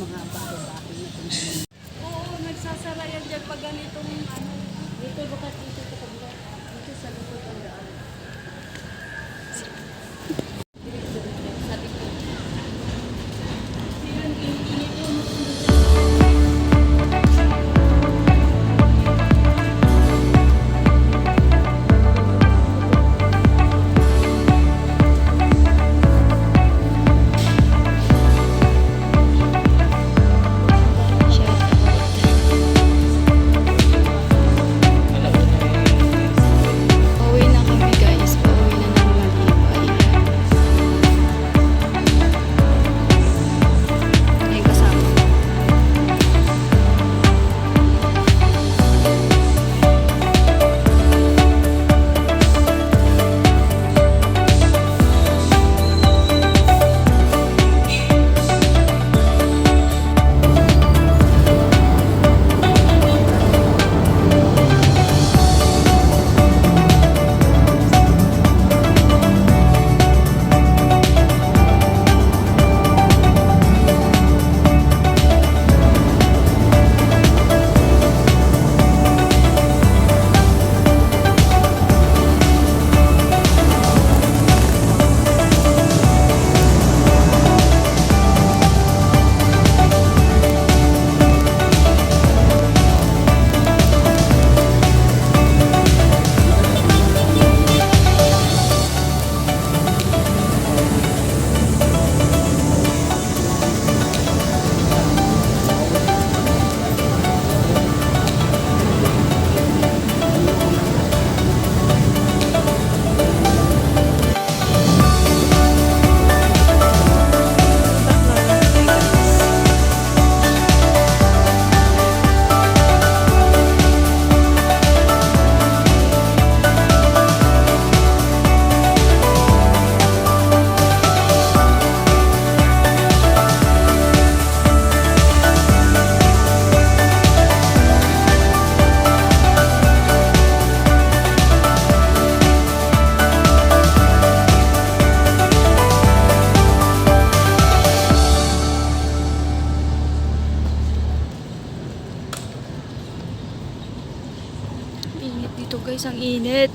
mga bahay-bahay na kung sino. Oo, nagsasara yan dyan pag ganitong ano. Dito baka dito sa kabila. Dito sa likod ang daan. Sa likod. Pauwi na kami guys. Pauwi na ng Malibay. May kasama. Init dito guys, ang init.